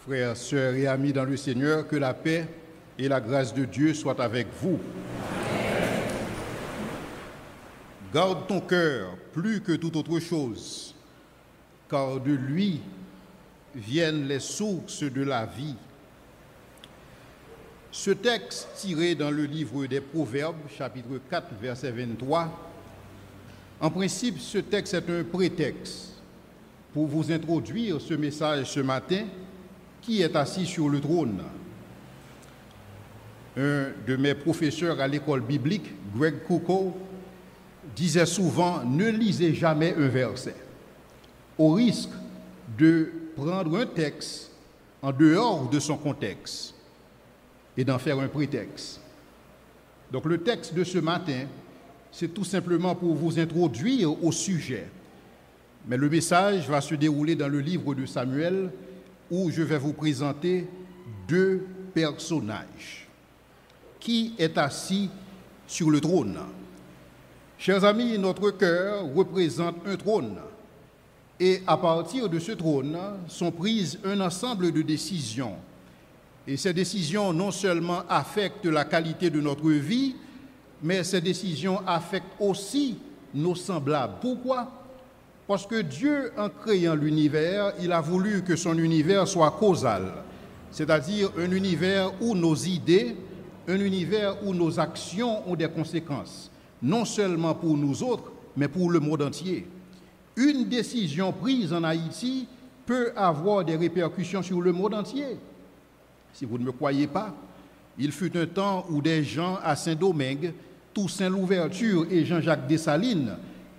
Frères, sœurs et amis dans le Seigneur, que la paix et la grâce de Dieu soient avec vous. Garde ton cœur plus que toute autre chose, car de lui viennent les sources de la vie. Ce texte tiré dans le livre des Proverbes, chapitre 4, verset 23, en principe, ce texte est un prétexte pour vous introduire ce message ce matin, qui est assis sur le trône. Un de mes professeurs à l'école biblique, Greg Koukl, disait souvent « Ne lisez jamais un verset », au risque de prendre un texte en dehors de son contexte et d'en faire un prétexte. Donc le texte de ce matin, c'est tout simplement pour vous introduire au sujet. Mais le message va se dérouler dans le livre de Samuel, où je vais vous présenter deux personnages. Qui est assis sur le trône? Chers amis, notre cœur représente un trône. Et à partir de ce trône sont prises un ensemble de décisions. Et ces décisions non seulement affectent la qualité de notre vie, mais ces décisions affectent aussi nos semblables. Pourquoi? Parce que Dieu, en créant l'univers, il a voulu que son univers soit causal, c'est-à-dire un univers où nos idées, un univers où nos actions ont des conséquences, non seulement pour nous autres, mais pour le monde entier. Une décision prise en Haïti peut avoir des répercussions sur le monde entier. Si vous ne me croyez pas, il fut un temps où des gens à Saint-Domingue, Toussaint Louverture et Jean-Jacques Dessalines,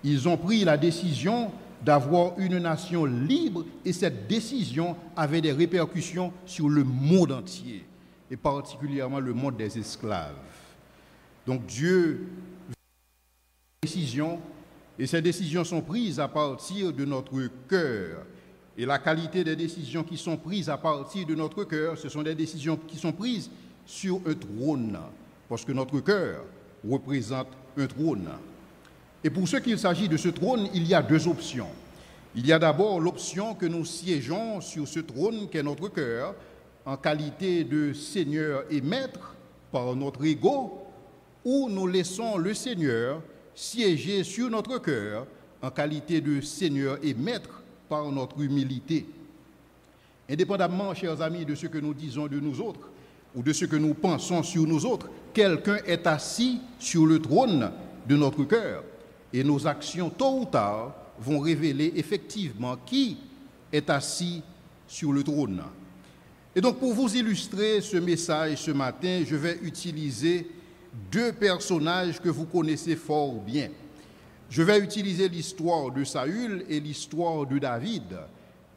ils ont pris la décision d'avoir une nation libre et cette décision avait des répercussions sur le monde entier et particulièrement le monde des esclaves. Donc Dieu décision et ces décisions sont prises à partir de notre cœur. Et la qualité des décisions qui sont prises à partir de notre cœur, ce sont des décisions qui sont prises sur un trône, parce que notre cœur représente un trône. Et pour ce qu'il s'agit de ce trône, il y a deux options. Il y a d'abord l'option que nous siégeons sur ce trône qu'est notre cœur, en qualité de Seigneur et Maître par notre ego, ou nous laissons le Seigneur siéger sur notre cœur en qualité de Seigneur et Maître par notre humilité. Indépendamment, chers amis, de ce que nous disons de nous autres ou de ce que nous pensons sur nous autres, quelqu'un est assis sur le trône de notre cœur. Et nos actions, tôt ou tard, vont révéler effectivement qui est assis sur le trône. Et donc, pour vous illustrer ce message ce matin, je vais utiliser deux personnages que vous connaissez fort bien. Je vais utiliser l'histoire de Saül et l'histoire de David.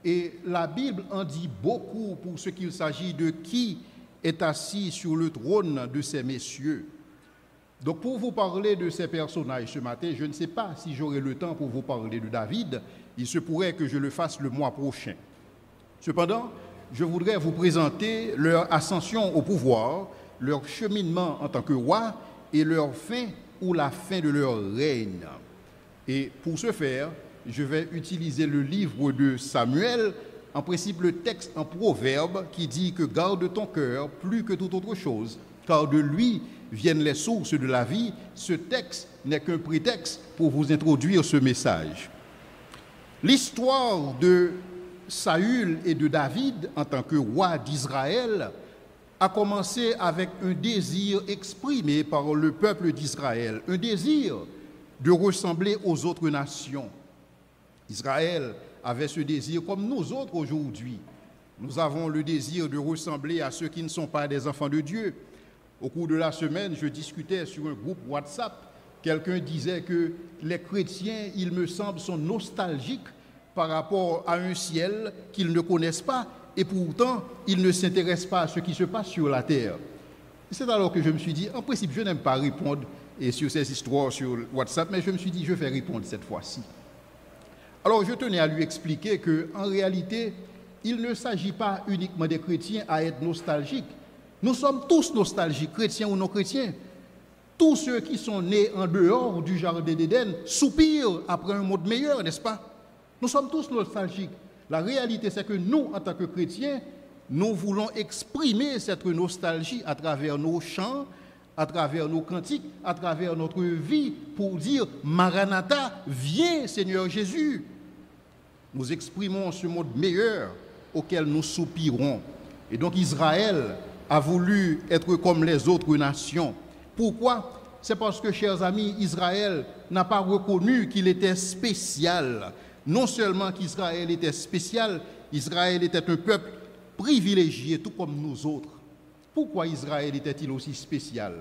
Et la Bible en dit beaucoup pour ce qu'il s'agit de qui est assis sur le trône de ces messieurs. Donc pour vous parler de ces personnages ce matin, je ne sais pas si j'aurai le temps pour vous parler de David. Il se pourrait que je le fasse le mois prochain. Cependant, je voudrais vous présenter leur ascension au pouvoir, leur cheminement en tant que roi et leur fin ou la fin de leur règne. Et pour ce faire, je vais utiliser le livre de Samuel, en principe le texte en proverbe qui dit que garde ton cœur plus que toute autre chose, car de lui viennent les sources de la vie. Ce texte n'est qu'un prétexte pour vous introduire ce message. L'histoire de Saül et de David en tant que roi d'Israël a commencé avec un désir exprimé par le peuple d'Israël, un désir de ressembler aux autres nations. Israël avait ce désir comme nous autres aujourd'hui. Nous avons le désir de ressembler à ceux qui ne sont pas des enfants de Dieu. Au cours de la semaine, je discutais sur un groupe WhatsApp. Quelqu'un disait que les chrétiens, il me semble, sont nostalgiques par rapport à un ciel qu'ils ne connaissent pas et pourtant, ils ne s'intéressent pas à ce qui se passe sur la terre. C'est alors que je me suis dit, en principe, je n'aime pas répondre sur ces histoires sur WhatsApp, mais je me suis dit, je vais répondre cette fois-ci. Alors, je tenais à lui expliquer qu'en réalité, il ne s'agit pas uniquement des chrétiens à être nostalgiques. Nous sommes tous nostalgiques, chrétiens ou non chrétiens. Tous ceux qui sont nés en dehors du jardin d'Éden soupirent après un monde meilleur, n'est-ce pas? Nous sommes tous nostalgiques. La réalité, c'est que nous, en tant que chrétiens, nous voulons exprimer cette nostalgie à travers nos chants, à travers nos cantiques, à travers notre vie, pour dire « Maranatha, viens Seigneur Jésus ». Nous exprimons ce monde meilleur auquel nous soupirons. Et donc Israël a voulu être comme les autres nations. Pourquoi? C'est parce que, chers amis, Israël n'a pas reconnu qu'il était spécial. Non seulement qu'Israël était spécial, Israël était un peuple privilégié, tout comme nous autres. Pourquoi Israël était-il aussi spécial?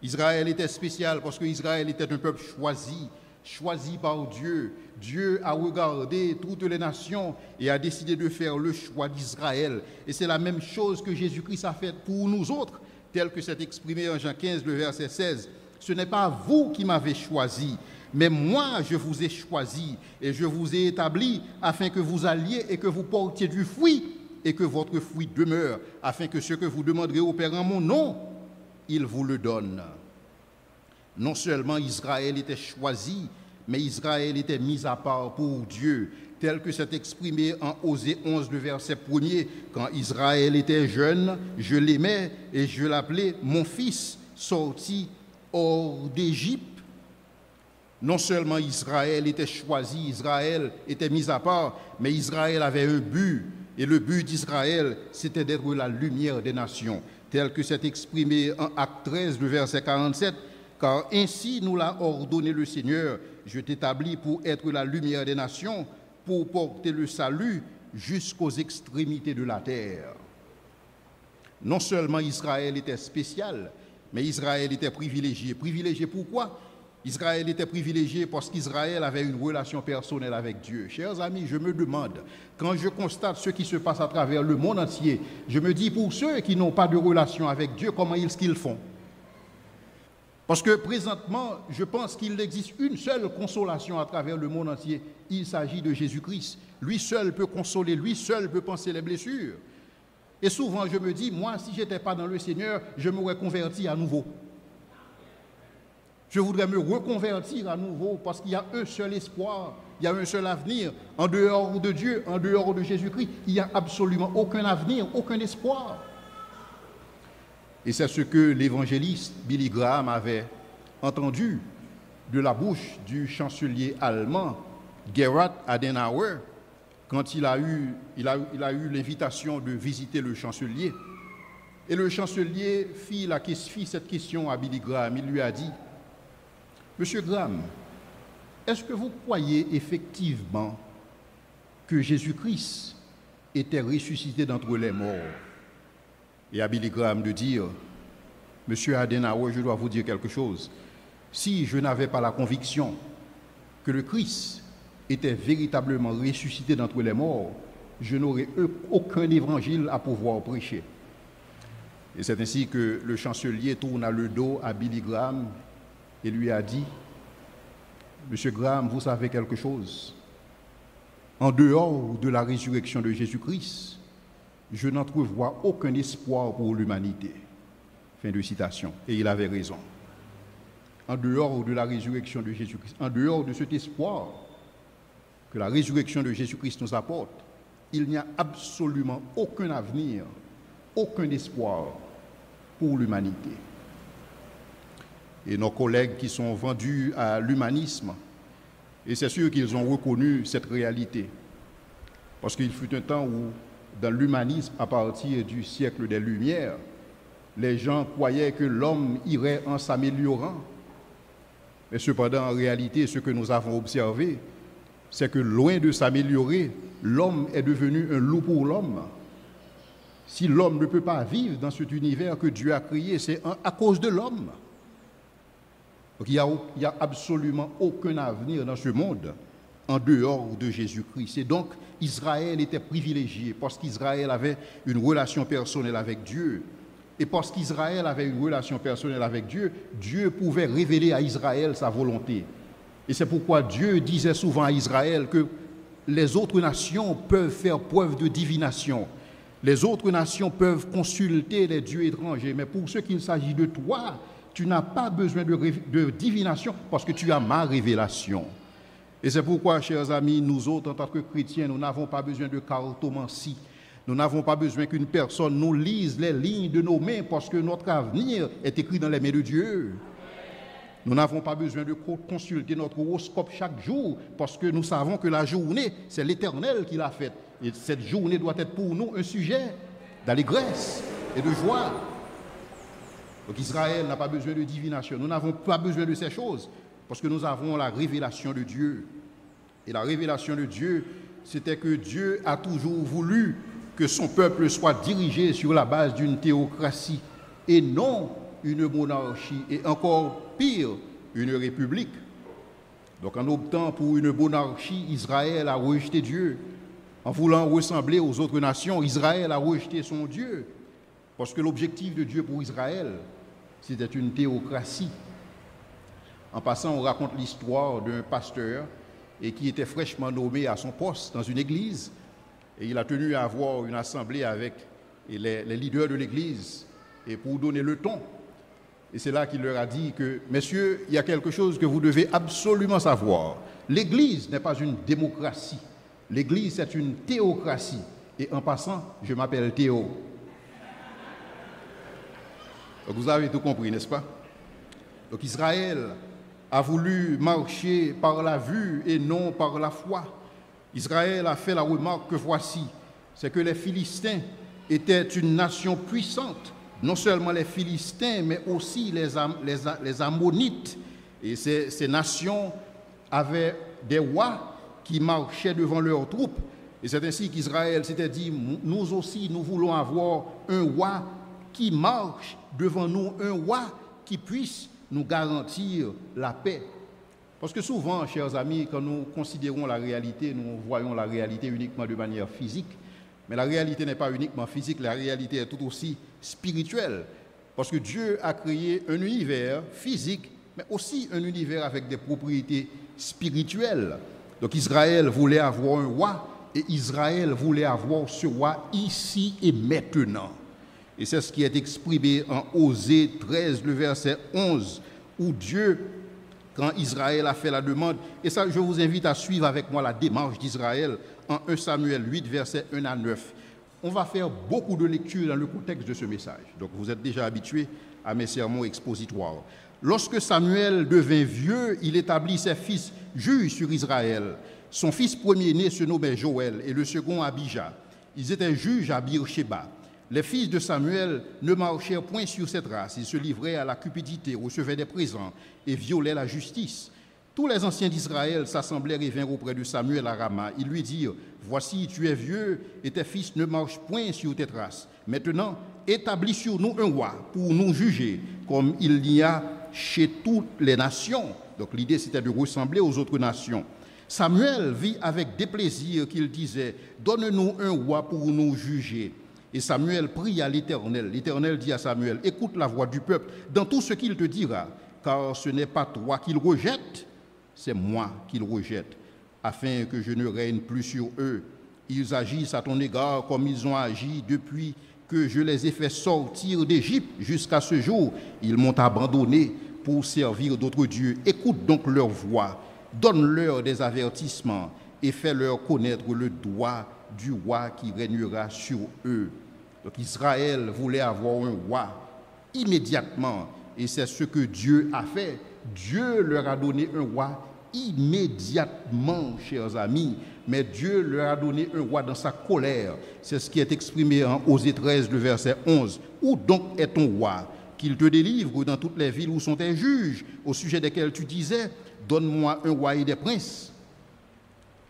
Israël était spécial parce qu'Israël était un peuple choisi par Dieu. Dieu a regardé toutes les nations et a décidé de faire le choix d'Israël. Et c'est la même chose que Jésus-Christ a fait pour nous autres, tel que c'est exprimé en Jean 15, le verset 16. Ce n'est pas vous qui m'avez choisi, mais moi je vous ai choisi et je vous ai établi afin que vous alliez et que vous portiez du fruit et que votre fruit demeure, afin que ce que vous demanderez au Père en mon nom, il vous le donne. Non seulement Israël était choisi, mais Israël était mis à part pour Dieu, tel que c'est exprimé en Osée 11, le verset 1er. Quand Israël était jeune, je l'aimais et je l'appelais mon fils, sorti hors d'Égypte. Non seulement Israël était choisi, Israël était mis à part, mais Israël avait un but. Et le but d'Israël, c'était d'être la lumière des nations, tel que c'est exprimé en Acte 13, le verset 47. Car ainsi nous l'a ordonné le Seigneur, je t'établis pour être la lumière des nations, pour porter le salut jusqu'aux extrémités de la terre. Non seulement Israël était spécial, mais Israël était privilégié. Privilégié pourquoi? Israël était privilégié parce qu'Israël avait une relation personnelle avec Dieu. Chers amis, je me demande, quand je constate ce qui se passe à travers le monde entier, je me dis pour ceux qui n'ont pas de relation avec Dieu, comment est-ce qu'ils font? Parce que présentement, je pense qu'il existe une seule consolation à travers le monde entier. Il s'agit de Jésus-Christ. Lui seul peut consoler, lui seul peut panser les blessures. Et souvent, je me dis, moi, si je n'étais pas dans le Seigneur, je m'aurais converti à nouveau. Je voudrais me reconvertir à nouveau parce qu'il y a un seul espoir, il y a un seul avenir. En dehors de Dieu, en dehors de Jésus-Christ, il n'y a absolument aucun avenir, aucun espoir. Et c'est ce que l'évangéliste Billy Graham avait entendu de la bouche du chancelier allemand Gerhard Adenauer quand il a eu l'invitation de visiter le chancelier. Et le chancelier fit cette question à Billy Graham. Il lui a dit, « Monsieur Graham, est-ce que vous croyez effectivement que Jésus-Christ était ressuscité d'entre les morts ?» Et à Billy Graham de dire, « Monsieur Adenauer, je dois vous dire quelque chose. Si je n'avais pas la conviction que le Christ était véritablement ressuscité d'entre les morts, je n'aurais aucun évangile à pouvoir prêcher. » Et c'est ainsi que le chancelier tourna le dos à Billy Graham et lui a dit, « Monsieur Graham, vous savez quelque chose? En dehors de la résurrection de Jésus-Christ, je n'entrevois aucun espoir pour l'humanité. » Fin de citation. Et il avait raison. En dehors de la résurrection de Jésus-Christ, en dehors de cet espoir que la résurrection de Jésus-Christ nous apporte, il n'y a absolument aucun avenir, aucun espoir pour l'humanité. Et nos collègues qui sont vendus à l'humanisme, et c'est sûr qu'ils ont reconnu cette réalité. Parce qu'il fut un temps où, dans l'humanisme, à partir du siècle des Lumières, les gens croyaient que l'homme irait en s'améliorant. Mais cependant, en réalité, ce que nous avons observé, c'est que loin de s'améliorer, l'homme est devenu un loup pour l'homme. Si l'homme ne peut pas vivre dans cet univers que Dieu a créé, c'est à cause de l'homme. Donc il n'y a absolument aucun avenir dans ce monde en dehors de Jésus-Christ. Et donc Israël était privilégié parce qu'Israël avait une relation personnelle avec Dieu. Et parce qu'Israël avait une relation personnelle avec Dieu, Dieu pouvait révéler à Israël sa volonté. Et c'est pourquoi Dieu disait souvent à Israël que les autres nations peuvent faire preuve de divination. Les autres nations peuvent consulter les dieux étrangers. Mais pour ce qu'il s'agit de toi, tu n'as pas besoin de divination parce que tu as ma révélation. Et c'est pourquoi, chers amis, nous autres, en tant que chrétiens, nous n'avons pas besoin de cartomancie. Nous n'avons pas besoin qu'une personne nous lise les lignes de nos mains parce que notre avenir est écrit dans les mains de Dieu. Nous n'avons pas besoin de consulter notre horoscope chaque jour parce que nous savons que la journée, c'est l'Éternel qui l'a faite. Et cette journée doit être pour nous un sujet d'allégresse et de joie. Donc Israël n'a pas besoin de divination. Nous n'avons pas besoin de ces choses parce que nous avons la révélation de Dieu. Et la révélation de Dieu, c'était que Dieu a toujours voulu que son peuple soit dirigé sur la base d'une théocratie et non une monarchie, et encore pire, une république. Donc en optant pour une monarchie, Israël a rejeté Dieu. En voulant ressembler aux autres nations, Israël a rejeté son Dieu. Parce que l'objectif de Dieu pour Israël, c'était une théocratie. En passant, on raconte l'histoire d'un pasteur et qui était fraîchement nommé à son poste dans une église. Et il a tenu à avoir une assemblée avec les leaders de l'église et pour donner le ton. Et c'est là qu'il leur a dit que, messieurs, il y a quelque chose que vous devez absolument savoir. L'église n'est pas une démocratie. L'église, c'est une théocratie. Et en passant, je m'appelle Théo. Donc vous avez tout compris, n'est-ce pas? Donc Israël a voulu marcher par la vue et non par la foi. Israël a fait la remarque que voici, c'est que les Philistins étaient une nation puissante. Non seulement les Philistins, mais aussi les Ammonites. Et ces nations avaient des rois qui marchaient devant leurs troupes. Et c'est ainsi qu'Israël s'était dit, nous aussi, nous voulons avoir un roi qui marche devant nous, un roi qui puisse nous garantir la paix. Parce que souvent, chers amis, quand nous considérons la réalité, nous voyons la réalité uniquement de manière physique. Mais la réalité n'est pas uniquement physique, la réalité est tout aussi spirituelle. Parce que Dieu a créé un univers physique, mais aussi un univers avec des propriétés spirituelles. Donc Israël voulait avoir un roi, et Israël voulait avoir ce roi ici et maintenant. Et c'est ce qui est exprimé en Osée 13, le verset 11, où Dieu, quand Israël a fait la demande, et ça je vous invite à suivre avec moi la démarche d'Israël en 1 Samuel 8, verset 1 à 9. On va faire beaucoup de lectures dans le contexte de ce message. Donc vous êtes déjà habitués à mes sermons expositoires. Lorsque Samuel devint vieux, il établit ses fils juges sur Israël. Son fils premier-né se nommait Joël et le second Abijah. Ils étaient juges à Beersheba. Les fils de Samuel ne marchèrent point sur cette race. Ils se livraient à la cupidité, recevaient des présents et violaient la justice. Tous les anciens d'Israël s'assemblèrent et vinrent auprès de Samuel à Rama. Ils lui dirent, « Voici, tu es vieux et tes fils ne marchent point sur tes traces. Maintenant, établis sur nous un roi pour nous juger, comme il y a chez toutes les nations. » Donc l'idée, c'était de ressembler aux autres nations. Samuel vit avec déplaisir qu'il disait, « Donne-nous un roi pour nous juger. » Et Samuel prie à l'Éternel. L'Éternel dit à Samuel, « Écoute la voix du peuple dans tout ce qu'il te dira, car ce n'est pas toi qu'il rejette, c'est moi qu'il rejette, afin que je ne règne plus sur eux. Ils agissent à ton égard comme ils ont agi depuis que je les ai fait sortir d'Égypte jusqu'à ce jour. Ils m'ont abandonné pour servir d'autres dieux. Écoute donc leur voix, donne-leur des avertissements et fais-leur connaître le droit du roi qui régnera sur eux. » Donc Israël voulait avoir un roi immédiatement, et c'est ce que Dieu a fait. Dieu leur a donné un roi immédiatement, chers amis, mais Dieu leur a donné un roi dans sa colère. C'est ce qui est exprimé en Osée 13, le verset 11. « Où donc est ton roi, qu'il te délivre dans toutes les villes où sont tes juges, au sujet desquels tu disais, donne-moi un roi et des princes.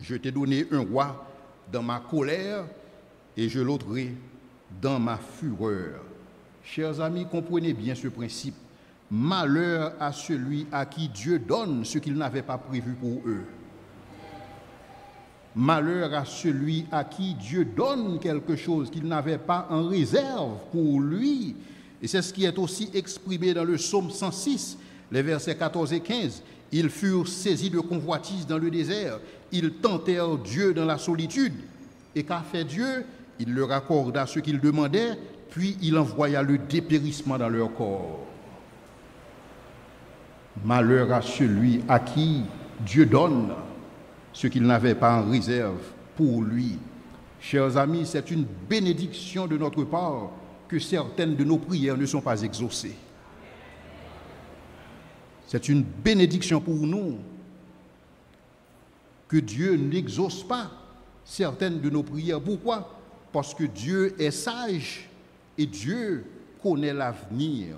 Je t'ai donné un roi dans ma colère et je l'ôterai dans ma fureur. » Chers amis, comprenez bien ce principe. Malheur à celui à qui Dieu donne ce qu'il n'avait pas prévu pour eux. Malheur à celui à qui Dieu donne quelque chose qu'il n'avait pas en réserve pour lui. Et c'est ce qui est aussi exprimé dans le psaume 106, les versets 14 et 15. Ils furent saisis de convoitise dans le désert. Ils tentèrent Dieu dans la solitude. Et qu'a fait Dieu? Il leur accorda ce qu'ils demandaient, puis il envoya le dépérissement dans leur corps. Malheur à celui à qui Dieu donne ce qu'il n'avait pas en réserve pour lui. Chers amis, c'est une bénédiction de notre part que certaines de nos prières ne sont pas exaucées. C'est une bénédiction pour nous que Dieu n'exauce pas certaines de nos prières. Pourquoi? Parce que Dieu est sage et Dieu connaît l'avenir.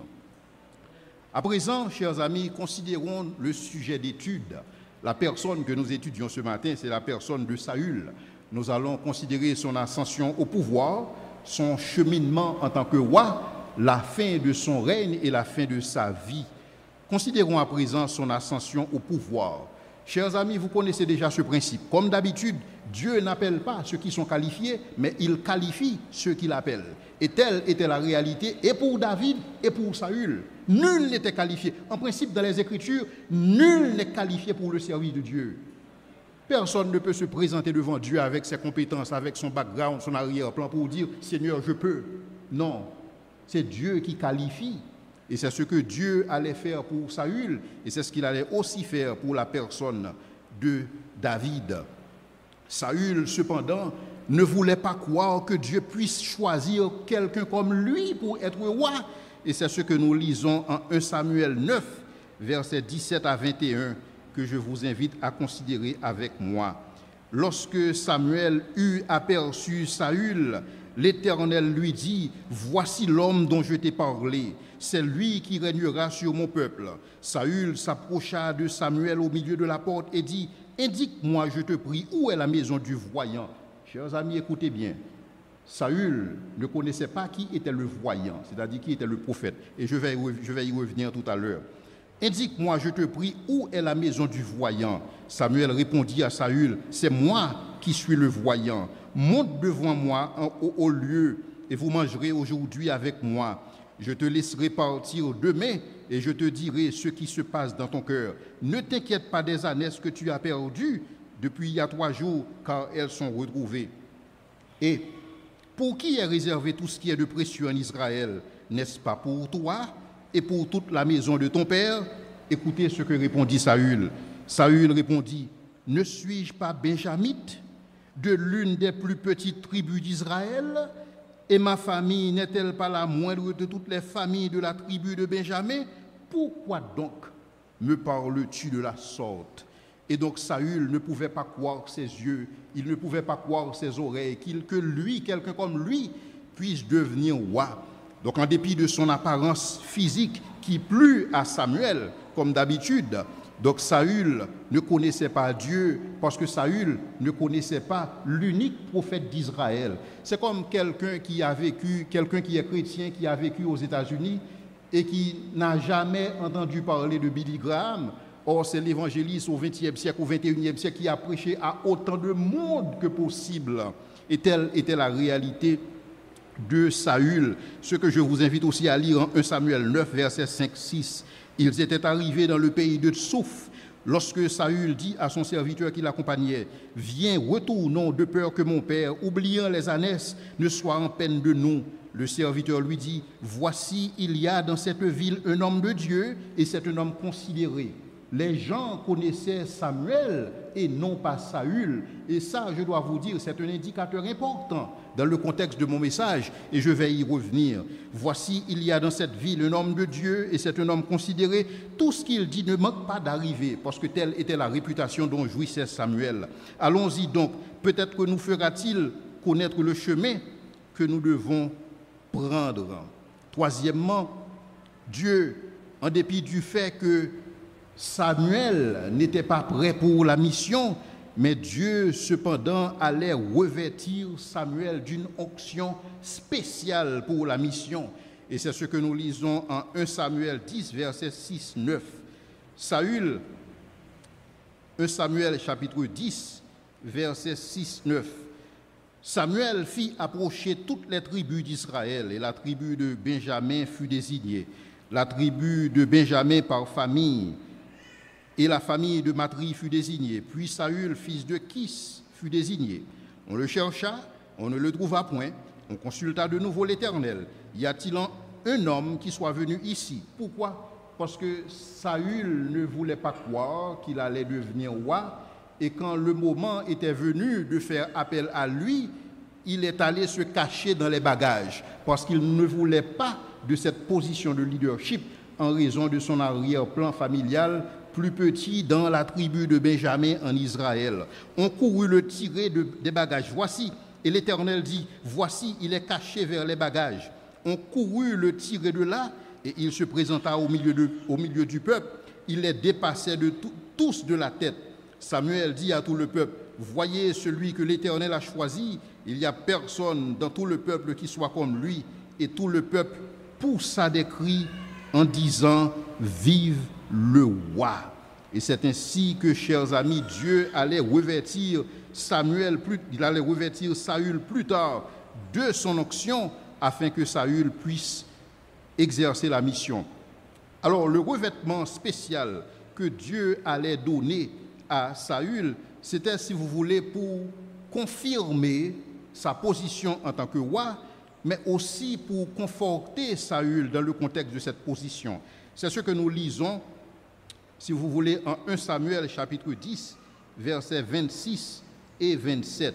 À présent, chers amis, considérons le sujet d'étude. La personne que nous étudions ce matin, c'est la personne de Saül. Nous allons considérer son ascension au pouvoir, son cheminement en tant que roi, la fin de son règne et la fin de sa vie. Considérons à présent son ascension au pouvoir. Chers amis, vous connaissez déjà ce principe. Comme d'habitude, Dieu n'appelle pas ceux qui sont qualifiés, mais il qualifie ceux qu'il appelle. Et telle était la réalité, et pour David, et pour Saül. Nul n'était qualifié. En principe, dans les Écritures, nul n'est qualifié pour le service de Dieu. Personne ne peut se présenter devant Dieu avec ses compétences, avec son background, son arrière-plan pour dire « Seigneur, je peux ». Non, c'est Dieu qui qualifie. Et c'est ce que Dieu allait faire pour Saül, et c'est ce qu'il allait aussi faire pour la personne de David. Saül, cependant, ne voulait pas croire que Dieu puisse choisir quelqu'un comme lui pour être roi. Et c'est ce que nous lisons en 1 Samuel 9, versets 17 à 21, que je vous invite à considérer avec moi. Lorsque Samuel eut aperçu Saül, l'Éternel lui dit, « Voici l'homme dont je t'ai parlé, c'est lui qui régnera sur mon peuple. » Saül s'approcha de Samuel au milieu de la porte et dit, « Indique-moi, je te prie, où est la maison du voyant ?» Chers amis, écoutez bien. Saül ne connaissait pas qui était le voyant, c'est-à-dire qui était le prophète. Et je vais y revenir tout à l'heure. « Indique-moi, je te prie, où est la maison du voyant ?» Samuel répondit à Saül, « C'est moi qui suis le voyant. Monte devant moi au lieu et vous mangerez aujourd'hui avec moi. Je te laisserai partir demain et je te dirai ce qui se passe dans ton cœur. Ne t'inquiète pas des ânesses que tu as perdues depuis il y a 3 jours, car elles sont retrouvées. Et pour qui est réservé tout ce qui est de précieux en Israël? N'est-ce pas pour toi et pour toute la maison de ton père? » Écoutez ce que répondit Saül. Saül répondit, « Ne suis-je pas benjamite de l'une des plus petites tribus d'Israël? Et ma famille n'est-elle pas la moindre de toutes les familles de la tribu de Benjamin? Pourquoi donc me parles-tu de la sorte? » Et donc Saül ne pouvait pas croire ses yeux, il ne pouvait pas croire ses oreilles, que lui, quelqu'un comme lui, puisse devenir roi. Donc en dépit de son apparence physique qui plut à Samuel, comme d'habitude, donc Saül ne connaissait pas Dieu parce que Saül ne connaissait pas l'unique prophète d'Israël. C'est comme quelqu'un qui est chrétien, qui a vécu aux États-Unis et qui n'a jamais entendu parler de Billy Graham. Or, c'est l'évangéliste au XXe siècle, au XXIe siècle qui a prêché à autant de monde que possible. Et telle était la réalité de Saül. Ce que je vous invite aussi à lire en 1 Samuel 9, versets 5-6. Ils étaient arrivés dans le pays de Tsouf lorsque Saül dit à son serviteur qui l'accompagnait, « Viens, retournons de peur que mon père, oubliant les ânesses, ne soit en peine de nous. » Le serviteur lui dit, « Voici, il y a dans cette ville un homme de Dieu et c'est un homme considéré. » Les gens connaissaient Samuel et non pas Saül. Et ça, je dois vous dire, c'est un indicateur important dans le contexte de mon message et je vais y revenir. Voici, il y a dans cette ville un homme de Dieu et c'est un homme considéré. Tout ce qu'il dit ne manque pas d'arriver parce que telle était la réputation dont jouissait Samuel. Allons-y donc. Peut-être que nous fera-t-il connaître le chemin que nous devons prendre. Troisièmement, Dieu, en dépit du fait que Samuel n'était pas prêt pour la mission, mais Dieu, cependant, allait revêtir Samuel d'une onction spéciale pour la mission. Et c'est ce que nous lisons en 1 Samuel 10, versets 6-9. 1 Samuel chapitre 10, versets 6-9. Samuel fit approcher toutes les tribus d'Israël et la tribu de Benjamin fut désignée. La tribu de Benjamin par famille et la famille de Matri fut désignée. Puis Saül, fils de Kis, fut désigné. On le chercha, on ne le trouva point. On consulta de nouveau l'Éternel. Y a-t-il un homme qui soit venu ici? Pourquoi? Parce que Saül ne voulait pas croire qu'il allait devenir roi. Et quand le moment était venu de faire appel à lui, il est allé se cacher dans les bagages parce qu'il ne voulait pas de cette position de leadership en raison de son arrière-plan familial plus petit dans la tribu de Benjamin en Israël. On courut le tirer des bagages. Voici, et l'Éternel dit, voici, il est caché vers les bagages. On courut le tirer de là, et il se présenta au milieu du peuple. Il les dépassait tous de la tête. Samuel dit à tout le peuple, voyez celui que l'Éternel a choisi, il n'y a personne dans tout le peuple qui soit comme lui. Et tout le peuple poussa des cris en disant, vive le roi. Et c'est ainsi que, chers amis, Dieu allait revêtir Saül plus tard de son onction afin que Saül puisse exercer la mission. Alors, le revêtement spécial que Dieu allait donner à Saül, c'était, si vous voulez, pour confirmer sa position en tant que roi, mais aussi pour conforter Saül dans le contexte de cette position. C'est ce que nous lisons, si vous voulez, en 1 Samuel chapitre 10, versets 26 et 27.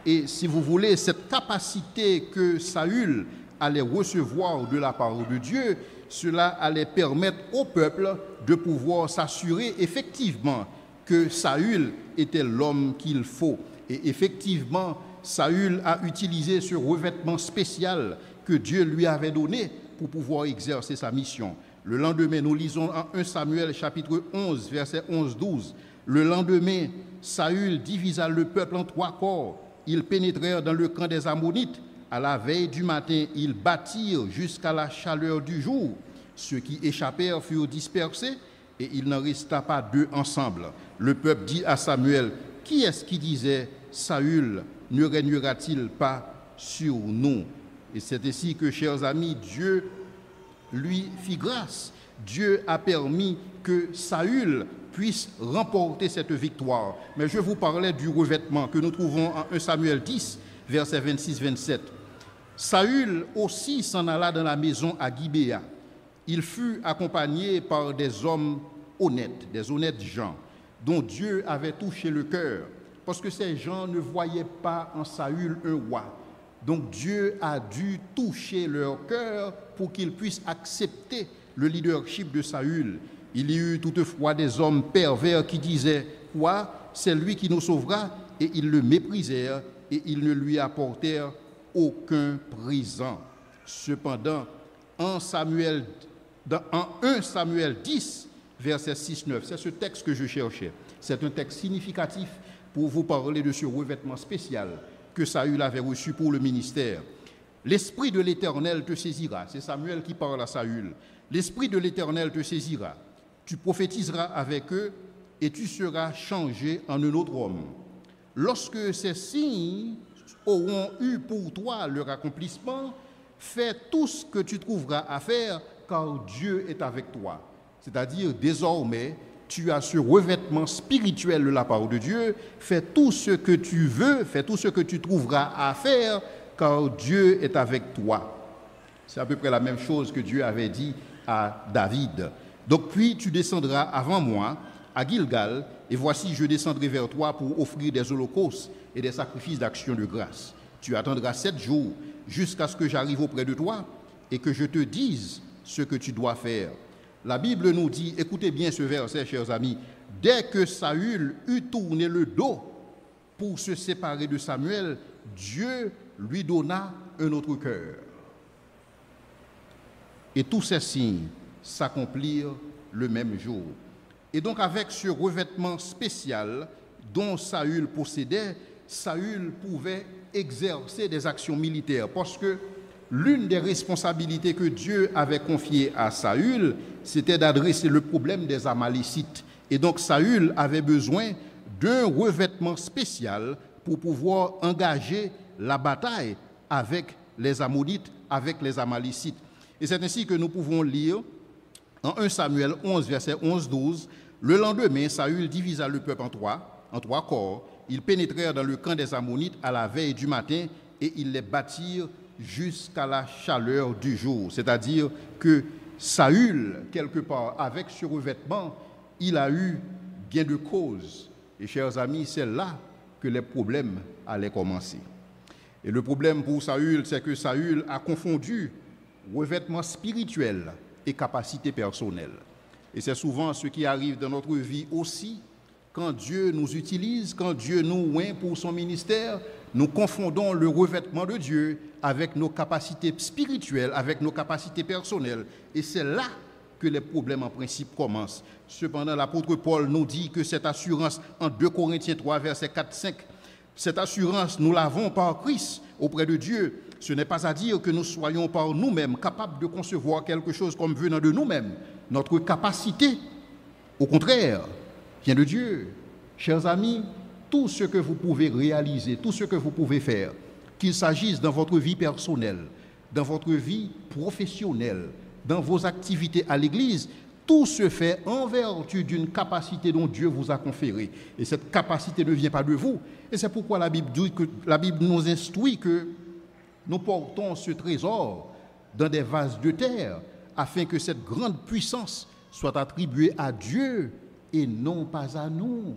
Et si vous voulez, cette capacité que Saül allait recevoir de la part de Dieu, cela allait permettre au peuple de pouvoir s'assurer effectivement que Saül était l'homme qu'il faut. Et effectivement, Saül a utilisé ce revêtement spécial que Dieu lui avait donné pour pouvoir exercer sa mission. Le lendemain, nous lisons en 1 Samuel chapitre 11, verset 11-12. Le lendemain, Saül divisa le peuple en 3 corps. Ils pénétrèrent dans le camp des Ammonites. À la veille du matin, ils battirent jusqu'à la chaleur du jour. Ceux qui échappèrent furent dispersés et il n'en resta pas 2 ensemble. Le peuple dit à Samuel, qui est-ce qui disait, Saül ne régnera-t-il pas sur nous? Et c'est ainsi que, chers amis, Dieu lui fit grâce. Dieu a permis que Saül puisse remporter cette victoire. Mais je vous parlais du revêtement que nous trouvons en 1 Samuel 10, versets 26-27. Saül aussi s'en alla dans la maison à Gibéa. Il fut accompagné par des hommes honnêtes, des honnêtes gens, dont Dieu avait touché le cœur, parce que ces gens ne voyaient pas en Saül un roi. Donc Dieu a dû toucher leur cœur pour qu'ils puissent accepter le leadership de Saül. Il y eut toutefois des hommes pervers qui disaient « Quoi ? C'est lui qui nous sauvera ?» Et ils le méprisèrent et ils ne lui apportèrent aucun présent. Cependant, en 1 Samuel 10, verset 6-9, c'est ce texte que je cherchais. C'est un texte significatif pour vous parler de ce revêtement spécial que Saül avait reçu pour le ministère. L'Esprit de l'Éternel te saisira. C'est Samuel qui parle à Saül. L'Esprit de l'Éternel te saisira. Tu prophétiseras avec eux et tu seras changé en un autre homme. Lorsque ces signes auront eu pour toi leur accomplissement, fais tout ce que tu trouveras à faire, car Dieu est avec toi. C'est-à-dire, désormais, tu as ce revêtement spirituel de la part de Dieu. Fais tout ce que tu veux, fais tout ce que tu trouveras à faire, car Dieu est avec toi. C'est à peu près la même chose que Dieu avait dit à David. Donc, puis tu descendras avant moi à Gilgal, et voici, je descendrai vers toi pour offrir des holocaustes et des sacrifices d'action de grâce. Tu attendras 7 jours jusqu'à ce que j'arrive auprès de toi et que je te dise ce que tu dois faire. La Bible nous dit, écoutez bien ce verset, chers amis, dès que Saül eut tourné le dos pour se séparer de Samuel, Dieu lui donna un autre cœur. Et tous ces signes s'accomplirent le même jour. Et donc avec ce revêtement spécial dont Saül possédait, Saül pouvait exercer des actions militaires parce que l'une des responsabilités que Dieu avait confiées à Saül, c'était d'adresser le problème des Amalécites. Et donc Saül avait besoin d'un revêtement spécial pour pouvoir engager la bataille avec les Ammonites, avec les Amalécites. Et c'est ainsi que nous pouvons lire en 1 Samuel 11, verset 11-12, le lendemain, Saül divisa le peuple en trois corps. Ils pénétrèrent dans le camp des Ammonites à la veille du matin et ils les battirent jusqu'à la chaleur du jour. C'est-à-dire que Saül, quelque part, avec ce revêtement, il a eu gain de cause. Et chers amis, c'est là que les problèmes allaient commencer. Et le problème pour Saül, c'est que Saül a confondu revêtement spirituel et capacité personnelle. Et c'est souvent ce qui arrive dans notre vie aussi. Quand Dieu nous utilise, quand Dieu nous oint pour son ministère, nous confondons le revêtement de Dieu avec nos capacités spirituelles, avec nos capacités personnelles. Et c'est là que les problèmes en principe commencent. Cependant, l'apôtre Paul nous dit que cette assurance, en 2 Corinthiens 3, versets 4-5, cette assurance, nous l'avons par Christ auprès de Dieu. Ce n'est pas à dire que nous soyons par nous-mêmes capables de concevoir quelque chose comme venant de nous-mêmes. Notre capacité, au contraire, vient de Dieu. Chers amis, tout ce que vous pouvez réaliser, tout ce que vous pouvez faire, qu'il s'agisse dans votre vie personnelle, dans votre vie professionnelle, dans vos activités à l'Église, tout se fait en vertu d'une capacité dont Dieu vous a conférée. Et cette capacité ne vient pas de vous. Et c'est pourquoi la Bible nous instruit que nous portons ce trésor dans des vases de terre afin que cette grande puissance soit attribuée à Dieu et non pas à nous.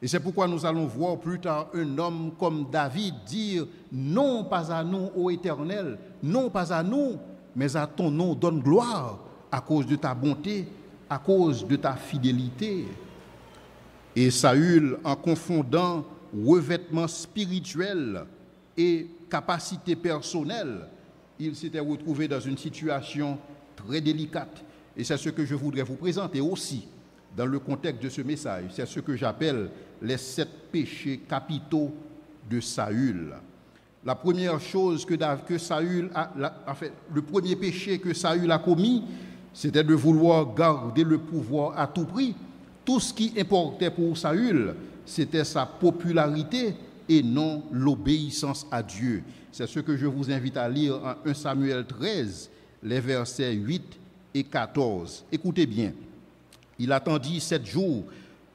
Et c'est pourquoi nous allons voir plus tard un homme comme David dire « Non pas à nous, ô Éternel, non pas à nous, mais à ton nom donne gloire à cause de ta bonté, à cause de ta fidélité. » Et Saül, en confondant revêtement spirituel et capacité personnelle, il s'était retrouvé dans une situation très délicate. Et c'est ce que je voudrais vous présenter aussi dans le contexte de ce message. C'est ce que j'appelle les 7 péchés capitaux de Saül. La première chose que Saül a, le premier péché que Saül a commis, c'était de vouloir garder le pouvoir à tout prix. Tout ce qui importait pour Saül, c'était sa popularité et non l'obéissance à Dieu. C'est ce que je vous invite à lire en 1 Samuel 13, les versets 8 et 14. Écoutez bien. Il attendit 7 jours,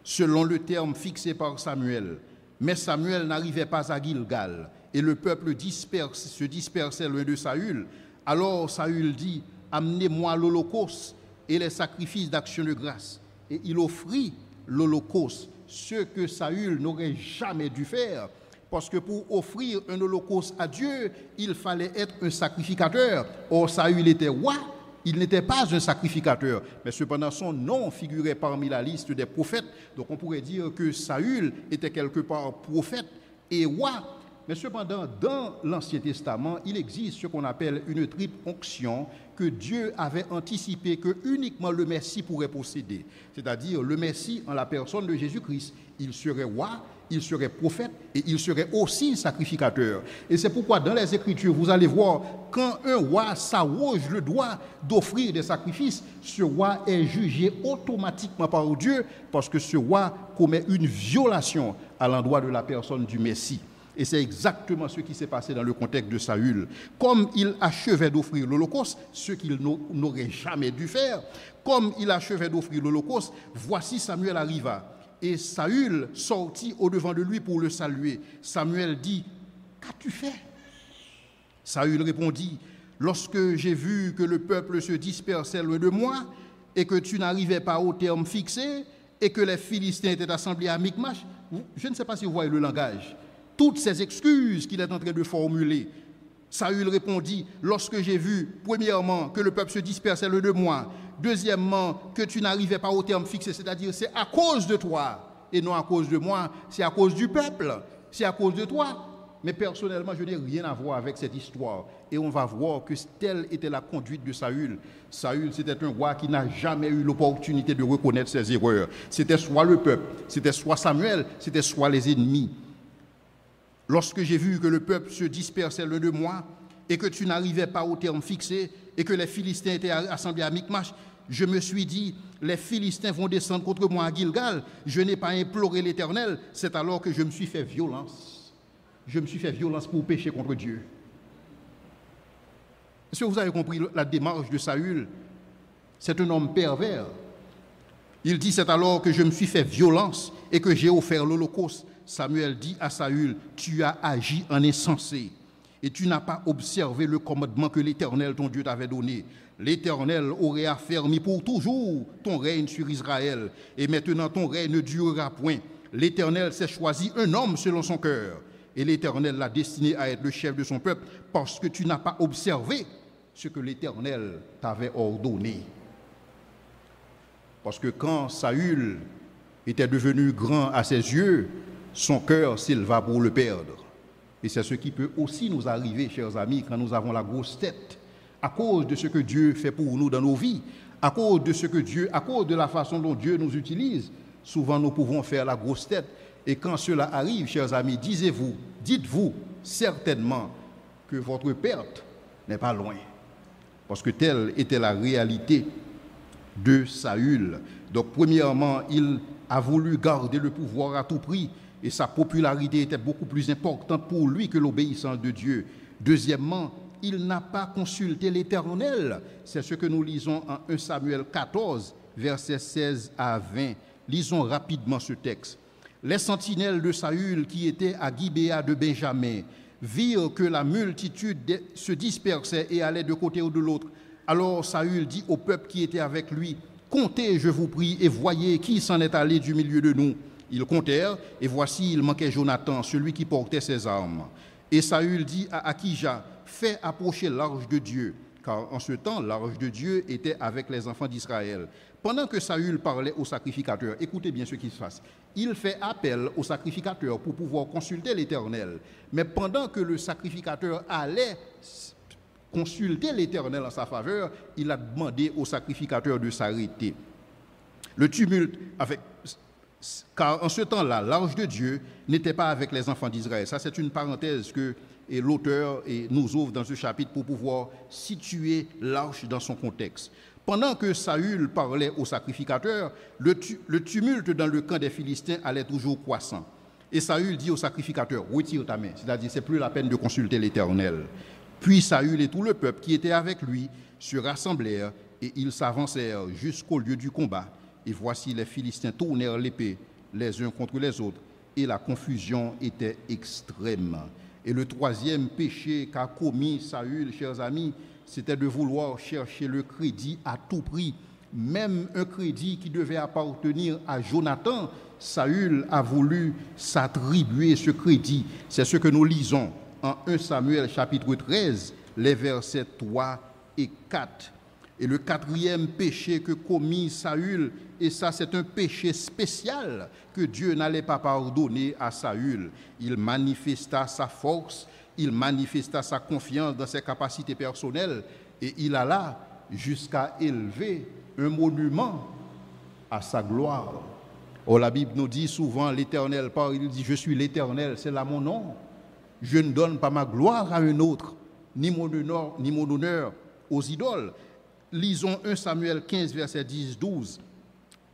selon le terme fixé par Samuel. Mais Samuel n'arrivait pas à Gilgal, et le peuple se dispersait loin de Saül. Alors Saül dit, « Amenez-moi l'holocauste et les sacrifices d'action de grâce. » Et il offrit l'holocauste, ce que Saül n'aurait jamais dû faire, parce que pour offrir un holocauste à Dieu, il fallait être un sacrificateur. Or, Saül était roi, il n'était pas un sacrificateur, mais cependant son nom figurait parmi la liste des prophètes. Donc on pourrait dire que Saül était quelque part prophète et roi. Mais cependant, dans l'Ancien Testament, il existe ce qu'on appelle une triple onction que Dieu avait anticipé que uniquement le Messie pourrait posséder. C'est-à-dire le Messie en la personne de Jésus-Christ. Il serait roi, il serait prophète et il serait aussi sacrificateur. Et c'est pourquoi dans les Écritures, vous allez voir, quand un roi s'arroge le droit d'offrir des sacrifices, ce roi est jugé automatiquement par Dieu parce que ce roi commet une violation à l'endroit de la personne du Messie. Et c'est exactement ce qui s'est passé dans le contexte de Saül. Comme il achevait d'offrir l'holocauste, ce qu'il n'aurait jamais dû faire, comme il achevait d'offrir l'holocauste, voici Samuel arriva. Et Saül sortit au-devant de lui pour le saluer. Samuel dit, « Qu'as-tu fait » Saül répondit, « Lorsque j'ai vu que le peuple se dispersait loin de moi, et que tu n'arrivais pas au terme fixé, et que les Philistins étaient assemblés à Micmash, je ne sais pas si vous voyez le langage, toutes ces excuses qu'il est en train de formuler. Saül répondit, lorsque j'ai vu, premièrement, que le peuple se dispersait loin de moi, deuxièmement, que tu n'arrivais pas au terme fixé, c'est-à-dire c'est à cause de toi, et non à cause de moi, c'est à cause du peuple, c'est à cause de toi. Mais personnellement, je n'ai rien à voir avec cette histoire. Et on va voir que telle était la conduite de Saül. Saül, c'était un roi qui n'a jamais eu l'opportunité de reconnaître ses erreurs. C'était soit le peuple, c'était soit Samuel, c'était soit les ennemis. Lorsque j'ai vu que le peuple se dispersait loin de moi et que tu n'arrivais pas au terme fixé et que les Philistins étaient assemblés à Micmash, je me suis dit, les Philistins vont descendre contre moi à Gilgal. Je n'ai pas imploré l'Éternel. C'est alors que je me suis fait violence. Je me suis fait violence pour pécher contre Dieu. Est-ce que vous avez compris la démarche de Saül? C'est un homme pervers. Il dit, c'est alors que je me suis fait violence et que j'ai offert l'holocauste. Samuel dit à Saül, tu as agi en insensé et tu n'as pas observé le commandement que l'Éternel, ton Dieu, t'avait donné. L'Éternel aurait affermi pour toujours ton règne sur Israël et maintenant ton règne ne durera point. L'Éternel s'est choisi un homme selon son cœur, et l'Éternel l'a destiné à être le chef de son peuple parce que tu n'as pas observé ce que l'Éternel t'avait ordonné. Parce que quand Saül était devenu grand à ses yeux, son cœur s'éleva pour le perdre. Et c'est ce qui peut aussi nous arriver, chers amis, quand nous avons la grosse tête, à cause de ce que Dieu fait pour nous dans nos vies, à cause de la façon dont Dieu nous utilise. Souvent nous pouvons faire la grosse tête. Et quand cela arrive, chers amis, dites-vous certainement que votre perte n'est pas loin. Parce que telle était la réalité de Saül. Donc premièrement, il a voulu garder le pouvoir à tout prix et sa popularité était beaucoup plus importante pour lui que l'obéissance de Dieu. Deuxièmement, il n'a pas consulté l'Éternel. C'est ce que nous lisons en 1 Samuel 14, versets 16 à 20. Lisons rapidement ce texte. Les sentinelles de Saül qui étaient à Gibéa de Benjamin virent que la multitude se dispersait et allait de côté ou de l'autre. Alors Saül dit au peuple qui était avec lui, « Comptez, je vous prie, et voyez qui s'en est allé du milieu de nous. » Ils comptèrent, et voici, il manquait Jonathan, celui qui portait ses armes. Et Saül dit à Akija, « Fais approcher l'arche de Dieu. » Car en ce temps, l'arche de Dieu était avec les enfants d'Israël. Pendant que Saül parlait au sacrificateur, écoutez bien ce qui se passe. Il fait appel au sacrificateur pour pouvoir consulter l'Éternel. Mais pendant que le sacrificateur allait consulter l'Éternel en sa faveur, il a demandé au sacrificateur de s'arrêter. Le tumulte car en ce temps-là, l'arche de Dieu n'était pas avec les enfants d'Israël. Ça, c'est une parenthèse que l'auteur nous ouvre dans ce chapitre pour pouvoir situer l'arche dans son contexte. Pendant que Saül parlait au sacrificateur, le tumulte dans le camp des Philistins allait toujours croissant. Et Saül dit au sacrificateur, retire ta main, c'est-à-dire c'est plus la peine de consulter l'Éternel. Puis Saül et tout le peuple qui était avec lui se rassemblèrent et ils s'avancèrent jusqu'au lieu du combat. Et voici les Philistins tournèrent l'épée les uns contre les autres et la confusion était extrême. Et le troisième péché qu'a commis Saül, chers amis, c'était de vouloir chercher le crédit à tout prix. Même un crédit qui devait appartenir à Jonathan, Saül a voulu s'attribuer ce crédit. C'est ce que nous lisons en 1 Samuel chapitre 13, les versets 3 et 4. Et le quatrième péché que commis Saül, et ça c'est un péché spécial que Dieu n'allait pas pardonner à Saül. Il manifesta sa force, il manifesta sa confiance dans ses capacités personnelles et il alla jusqu'à élever un monument à sa gloire. Or la Bible nous dit souvent, l'Éternel parle, il dit « Je suis l'Éternel, c'est là mon nom. Je ne donne pas ma gloire à un autre, ni mon honneur aux idoles. » Lisons 1 Samuel 15, verset 10-12.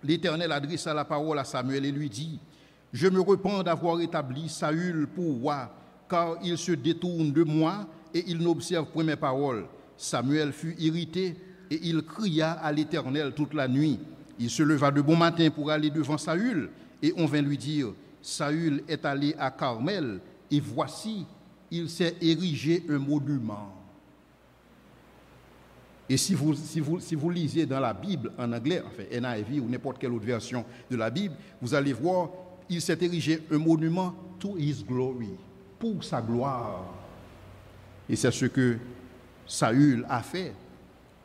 L'Éternel adressa la parole à Samuel et lui dit, « Je me repens d'avoir établi Saül pour roi, car il se détourne de moi et il n'observe point mes paroles. » Samuel fut irrité et il cria à l'Éternel toute la nuit. Il se leva de bon matin pour aller devant Saül et on vint lui dire, « Saül est allé à Carmel et voici, il s'est érigé un monument. » Et si vous lisez dans la Bible en anglais, enfin NIV ou n'importe quelle autre version de la Bible, vous allez voir, il s'est érigé un monument to his glory, pour sa gloire. Et c'est ce que Saül a fait.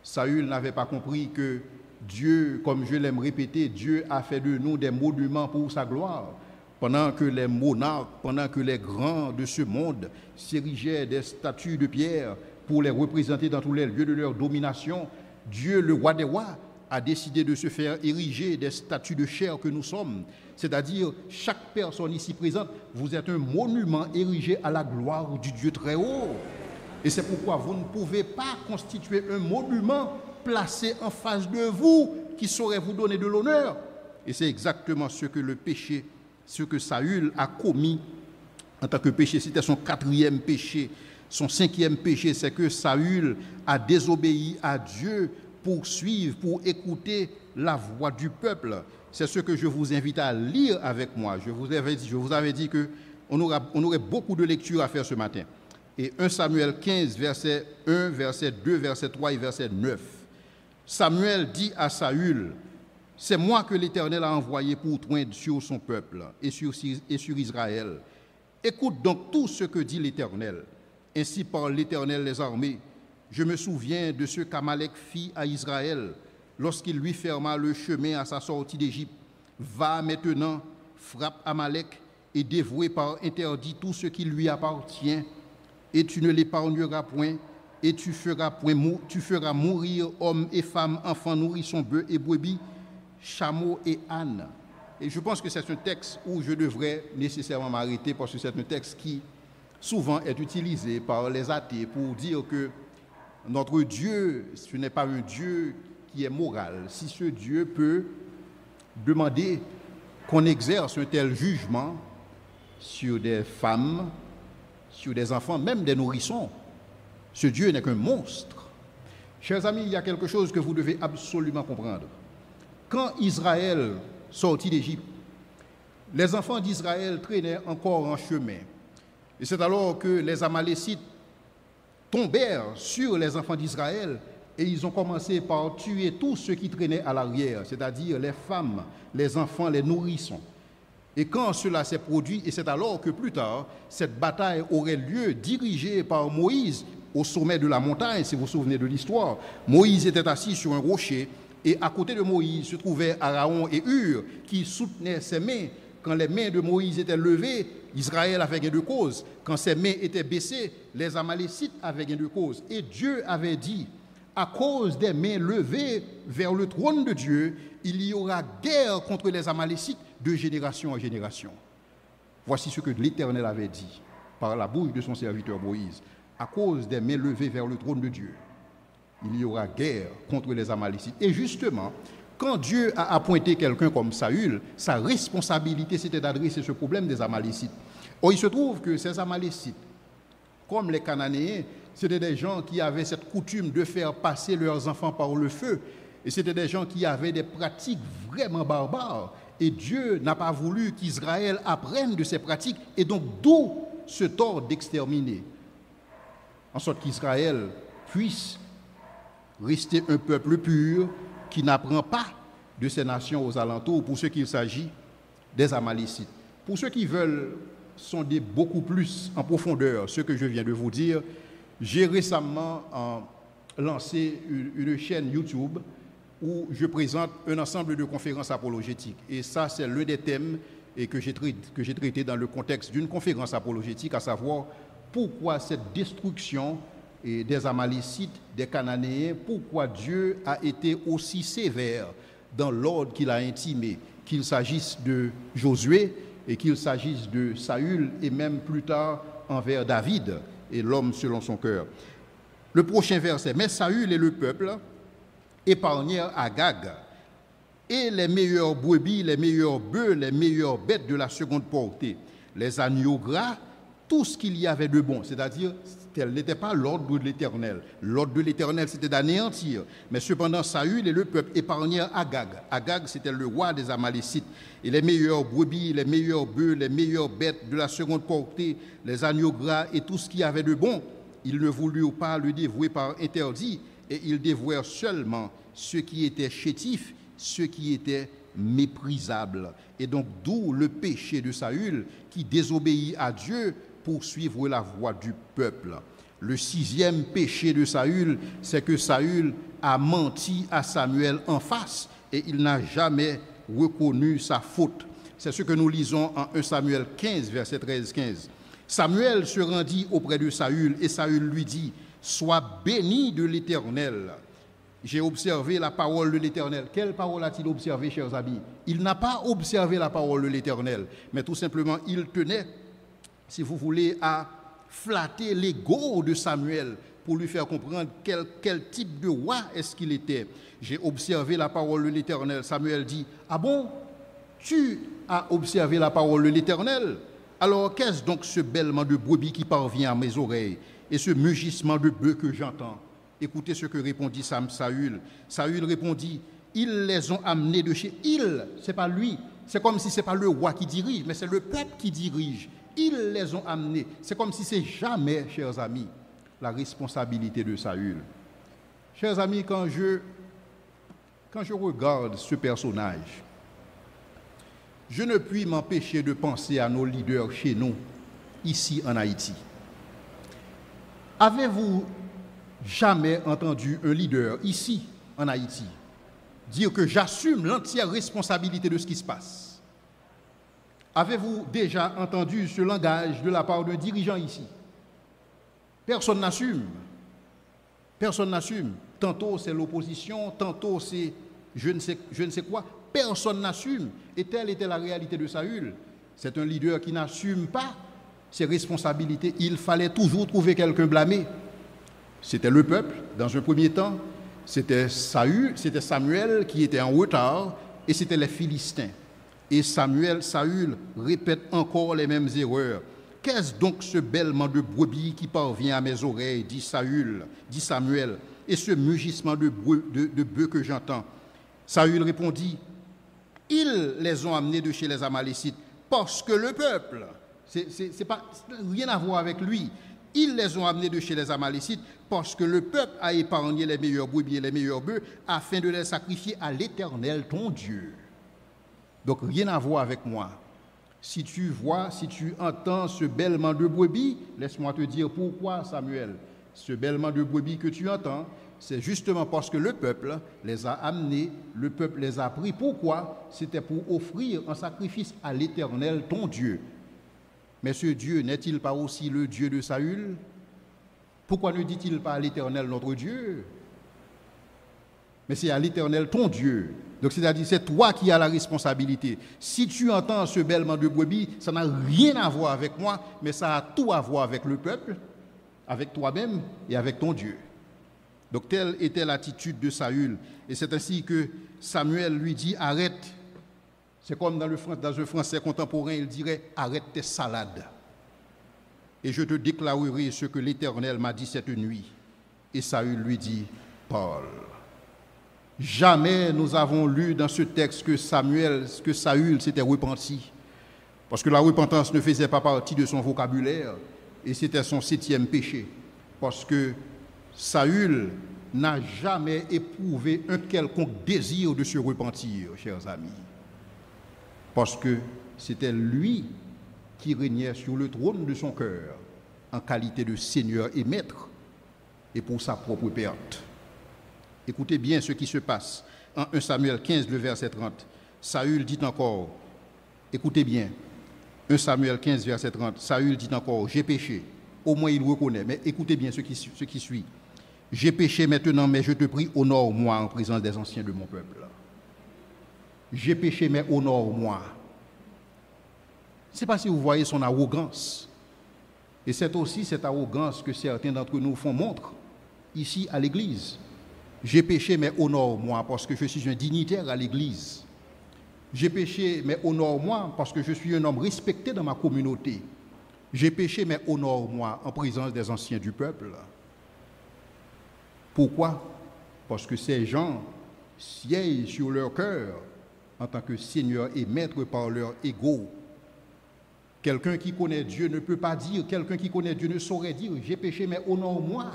Saül n'avait pas compris que Dieu, comme je l'aime répéter, Dieu a fait de nous des monuments pour sa gloire. Pendant que les monarques, pendant que les grands de ce monde s'érigeaient des statues de pierre, pour les représenter dans tous les lieux de leur domination, Dieu, le roi des rois, a décidé de se faire ériger des statues de chair que nous sommes. C'est-à-dire, chaque personne ici présente, vous êtes un monument érigé à la gloire du Dieu très haut. Et c'est pourquoi vous ne pouvez pas constituer un monument placé en face de vous qui saurait vous donner de l'honneur. Et c'est exactement ce que le péché, ce que Saül a commis en tant que péché. C'était son quatrième péché. Son cinquième péché, c'est que Saül a désobéi à Dieu pour suivre, pour écouter la voix du peuple. C'est ce que je vous invite à lire avec moi. Je vous avais dit qu'on aurait beaucoup de lectures à faire ce matin. Et 1 Samuel 15, verset 1, verset 2, verset 3 et verset 9. Samuel dit à Saül, « C'est moi que l'Éternel a envoyé pour oindre sur son peuple et sur Israël. » Écoute donc tout ce que dit l'Éternel. Ainsi parle l'Éternel des armées. Je me souviens de ce qu'Amalek fit à Israël lorsqu'il lui ferma le chemin à sa sortie d'Égypte. Va maintenant, frappe Amalek et dévouer par interdit tout ce qui lui appartient, et tu ne l'épargneras point, et tu feras mourir hommes et femmes, enfants, nourrissons, bœufs et brebis, chameaux et ânes. Et je pense que c'est un texte où je devrais nécessairement m'arrêter parce que c'est un texte qui souvent est utilisé par les athées pour dire que notre Dieu, ce n'est pas un Dieu qui est moral. Si ce Dieu peut demander qu'on exerce un tel jugement sur des femmes, sur des enfants, même des nourrissons, ce Dieu n'est qu'un monstre. Chers amis, il y a quelque chose que vous devez absolument comprendre. Quand Israël sortit d'Égypte, les enfants d'Israël traînaient encore en chemin. Et c'est alors que les Amalécites tombèrent sur les enfants d'Israël et ils ont commencé par tuer tous ceux qui traînaient à l'arrière, c'est-à-dire les femmes, les enfants, les nourrissons. Et quand cela s'est produit, et c'est alors que plus tard, cette bataille aurait lieu dirigée par Moïse au sommet de la montagne, si vous vous souvenez de l'histoire. Moïse était assis sur un rocher et à côté de Moïse se trouvaient Aaron et Hur qui soutenaient ses mains. Quand les mains de Moïse étaient levées, Israël avait gain de cause. Quand ses mains étaient baissées, les Amalécites avaient gain de cause. Et Dieu avait dit, à cause des mains levées vers le trône de Dieu, il y aura guerre contre les Amalécites de génération en génération. Voici ce que l'Éternel avait dit par la bouche de son serviteur Moïse. À cause des mains levées vers le trône de Dieu, il y aura guerre contre les Amalécites. Et justement, quand Dieu a appointé quelqu'un comme Saül, sa responsabilité c'était d'adresser ce problème des Amalécites. Or, il se trouve que ces Amalécites, comme les Cananéens, c'était des gens qui avaient cette coutume de faire passer leurs enfants par le feu. Et c'était des gens qui avaient des pratiques vraiment barbares. Et Dieu n'a pas voulu qu'Israël apprenne de ces pratiques. Et donc, d'où ce tort d'exterminer. En sorte qu'Israël puisse rester un peuple pur qui n'apprend pas de ces nations aux alentours pour ce qu'il s'agit des Amalécites. Pour ceux qui veulent sonder beaucoup plus en profondeur ce que je viens de vous dire, j'ai récemment lancé une chaîne YouTube où je présente un ensemble de conférences apologétiques. Et ça, c'est l'un des thèmes que j'ai traité dans le contexte d'une conférence apologétique, à savoir pourquoi cette destruction des Amalécites, des Cananéens, pourquoi Dieu a été aussi sévère dans l'ordre qu'il a intimé, qu'il s'agisse de Josué et qu'il s'agisse de Saül et même plus tard envers David et l'homme selon son cœur. Le prochain verset, mais Saül et le peuple épargnèrent Agag et les meilleures brebis, les meilleurs bœufs, les meilleures bêtes de la seconde portée, les agneaux gras, tout ce qu'il y avait de bon, c'est-à-dire tel n'était pas l'ordre de l'Éternel. L'ordre de l'Éternel, c'était d'anéantir. Mais cependant, Saül et le peuple épargnèrent Agag. Agag, c'était le roi des Amalécites. Et les meilleurs brebis, les meilleurs bœufs, les meilleures bêtes de la seconde portée, les agneaux gras et tout ce qu'il y avait de bon, ils ne voulurent pas le dévouer par interdit. Et ils dévouèrent seulement ce qui était chétif, ce qui était méprisable. Et donc, d'où le péché de Saül qui désobéit à Dieu pour suivre la voie du peuple. Le sixième péché de Saül, c'est que Saül a menti à Samuel en face et il n'a jamais reconnu sa faute. C'est ce que nous lisons en 1 Samuel 15, verset 13-15. Samuel se rendit auprès de Saül et Saül lui dit, « Sois béni de l'Éternel. » J'ai observé la parole de l'Éternel. Quelle parole a-t-il observé, chers amis? Il n'a pas observé la parole de l'Éternel, mais tout simplement, il tenait, si vous voulez, à flatter l'ego de Samuel pour lui faire comprendre quel type de roi est-ce qu'il était. J'ai observé la parole de l'Éternel. Samuel dit, « Ah bon, tu as observé la parole de l'Éternel? Alors qu'est-ce donc ce bêlement de brebis qui parvient à mes oreilles et ce mugissement de bœuf que j'entends? » Écoutez ce que répondit Saül. Saül répondit, « Ils les ont amenés de chez ils. » Ce n'est pas lui. C'est comme si ce n'est pas le roi qui dirige, mais c'est le peuple qui dirige. Ils les ont amenés. C'est comme si c'est jamais, chers amis, la responsabilité de Saül. Chers amis, quand je regarde ce personnage, je ne puis m'empêcher de penser à nos leaders chez nous ici en Haïti. Avez-vous jamais entendu un leader ici en Haïti dire que j'assume l'entière responsabilité de ce qui se passe? Avez-vous déjà entendu ce langage de la part d'un dirigeant ici? Personne n'assume. Personne n'assume. Tantôt c'est l'opposition, tantôt c'est je ne sais quoi. Personne n'assume. Et telle était la réalité de Saül. C'est un leader qui n'assume pas ses responsabilités. Il fallait toujours trouver quelqu'un blâmé. C'était le peuple, dans un premier temps. C'était Samuel qui était en retard, et c'était les Philistins. Et Saül répète encore les mêmes erreurs. Qu'est-ce donc ce bêlement de brebis qui parvient à mes oreilles, dit Samuel, et ce mugissement de bœuf que j'entends? Saül répondit, ils les ont amenés de chez les Amalécites, parce que le peuple, c'est pas rien à voir avec lui, ils les ont amenés de chez les Amalécites, parce que le peuple a épargné les meilleurs brebis et les meilleurs bœufs, afin de les sacrifier à l'Éternel, ton Dieu. Donc rien à voir avec moi. Si tu vois, si tu entends ce bêlement de brebis, laisse-moi te dire pourquoi, Samuel. Ce bêlement de brebis que tu entends, c'est justement parce que le peuple les a amenés, le peuple les a pris. Pourquoi? C'était pour offrir un sacrifice à l'Éternel, ton Dieu. Mais ce Dieu n'est-il pas aussi le Dieu de Saül? Pourquoi ne dit-il pas à l'Éternel, notre Dieu? Mais c'est à l'Éternel, ton Dieu. Donc c'est-à-dire, c'est toi qui as la responsabilité. Si tu entends ce bêlement de brebis, ça n'a rien à voir avec moi, mais ça a tout à voir avec le peuple, avec toi-même et avec ton Dieu. Donc telle était l'attitude de Saül. Et c'est ainsi que Samuel lui dit, arrête. C'est comme dans un français contemporain, il dirait, arrête tes salades. Et je te déclarerai ce que l'Éternel m'a dit cette nuit. Et Saül lui dit, parle. Jamais nous avons lu dans ce texte que Saül s'était repenti. Parce que la repentance ne faisait pas partie de son vocabulaire. Et c'était son 7e péché. Parce que Saül n'a jamais éprouvé un quelconque désir de se repentir, chers amis. Parce que c'était lui qui régnait sur le trône de son cœur, en qualité de Seigneur et Maître, et pour sa propre perte. Écoutez bien ce qui se passe. En 1 Samuel 15, le verset 30, Saül dit encore, écoutez bien, 1 Samuel 15, verset 30, Saül dit encore, j'ai péché. Au moins il reconnaît, mais écoutez bien ce qui suit. J'ai péché maintenant, mais je te prie, honore-moi en présence des anciens de mon peuple. J'ai péché, mais honore-moi. Je ne sais pas si vous voyez son arrogance. Et c'est aussi cette arrogance que certains d'entre nous font montre ici à l'Église. J'ai péché, mais honore-moi parce que je suis un dignitaire à l'Église. J'ai péché, mais honore-moi parce que je suis un homme respecté dans ma communauté. J'ai péché, mais honore-moi en présence des anciens du peuple. Pourquoi? Parce que ces gens siègent sur leur cœur en tant que Seigneur et Maître par leur ego. Quelqu'un qui connaît Dieu ne peut pas dire, quelqu'un qui connaît Dieu ne saurait dire, j'ai péché, mais honore-moi.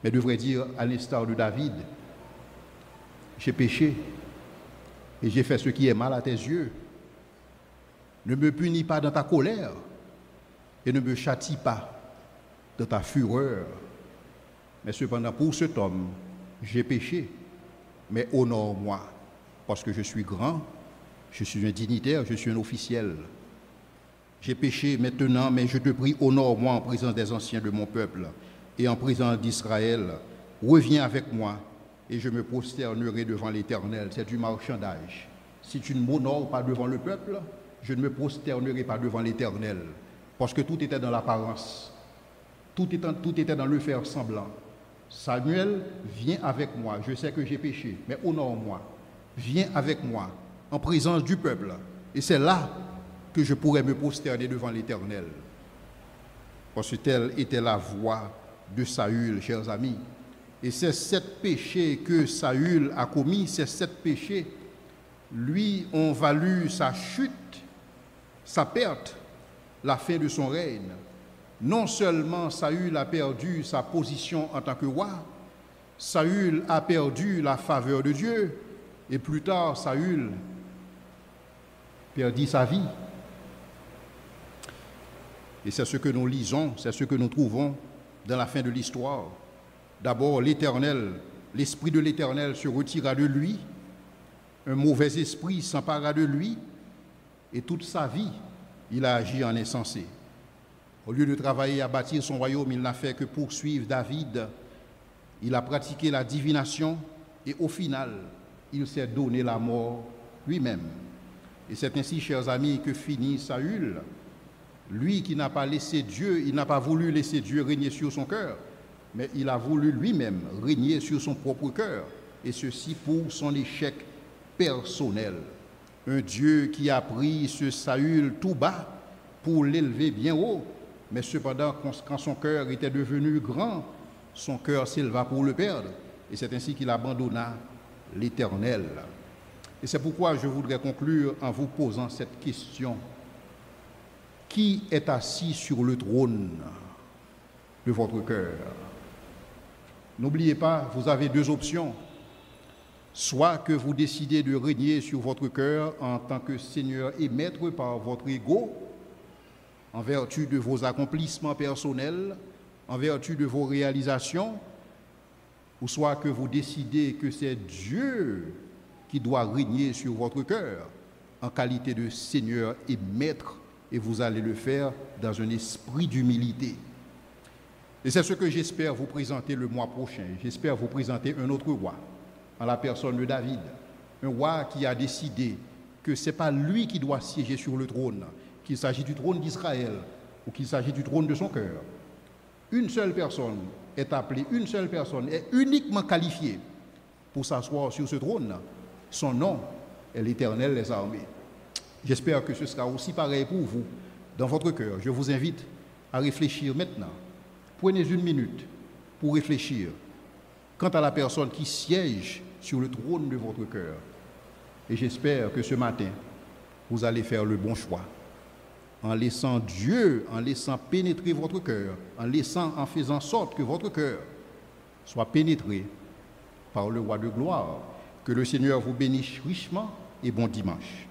Mais devrait dire, à l'instar de David, j'ai péché et j'ai fait ce qui est mal à tes yeux. Ne me punis pas dans ta colère et ne me châtie pas de ta fureur. Mais cependant, pour cet homme, j'ai péché, mais honore-moi, parce que je suis grand, je suis un dignitaire, je suis un officiel. J'ai péché maintenant, mais je te prie, honore-moi en présence des anciens de mon peuple et en présence d'Israël. Reviens avec moi et je me prosternerai devant l'Éternel. C'est du marchandage. Si tu ne m'honores pas devant le peuple, je ne me prosternerai pas devant l'Éternel, parce que tout était dans l'apparence. Tout était dans le faire semblant. Samuel, viens avec moi. Je sais que j'ai péché, mais honore-moi. Viens avec moi, en présence du peuple. Et c'est là que je pourrais me prosterner devant l'Éternel. Parce que telle était la voix de Saül, chers amis. Et ces 7 péchés que Saül a commis, ces 7 péchés, lui ont valu sa chute, sa perte, la fin de son règne. Non seulement Saül a perdu sa position en tant que roi, Saül a perdu la faveur de Dieu, et plus tard, Saül perdit sa vie Et c'est ce que nous lisons, c'est ce que nous trouvons dans la fin de l'histoire. D'abord, l'Éternel, l'Esprit de l'Éternel se retira de lui, un mauvais esprit s'empara de lui, et toute sa vie, il a agi en insensé. Au lieu de travailler à bâtir son royaume, il n'a fait que poursuivre David. Il a pratiqué la divination et au final, il s'est donné la mort lui-même. Et c'est ainsi, chers amis, que finit Saül. Lui qui n'a pas laissé Dieu, il n'a pas voulu laisser Dieu régner sur son cœur, mais il a voulu lui-même régner sur son propre cœur, et ceci pour son échec personnel. Un Dieu qui a pris ce Saül tout bas pour l'élever bien haut, mais cependant, quand son cœur était devenu grand, son cœur s'éleva pour le perdre, et c'est ainsi qu'il abandonna l'Éternel. Et c'est pourquoi je voudrais conclure en vous posant cette question. Qui est assis sur le trône de votre cœur? N'oubliez pas, vous avez deux options. Soit que vous décidez de régner sur votre cœur en tant que Seigneur et Maître par votre ego, en vertu de vos accomplissements personnels, en vertu de vos réalisations, ou soit que vous décidez que c'est Dieu qui doit régner sur votre cœur en qualité de Seigneur et Maître, et vous allez le faire dans un esprit d'humilité. Et c'est ce que j'espère vous présenter le mois prochain. J'espère vous présenter un autre roi, en la personne de David. Un roi qui a décidé que ce n'est pas lui qui doit siéger sur le trône, qu'il s'agit du trône d'Israël ou qu'il s'agit du trône de son cœur. Une seule personne est appelée, une seule personne est uniquement qualifiée pour s'asseoir sur ce trône. Son nom est l'Éternel des armées. J'espère que ce sera aussi pareil pour vous dans votre cœur. Je vous invite à réfléchir maintenant. Prenez une minute pour réfléchir quant à la personne qui siège sur le trône de votre cœur. Et j'espère que ce matin, vous allez faire le bon choix. En laissant Dieu, en laissant pénétrer votre cœur, en faisant en sorte que votre cœur soit pénétré par le roi de gloire. Que le Seigneur vous bénisse richement et bon dimanche.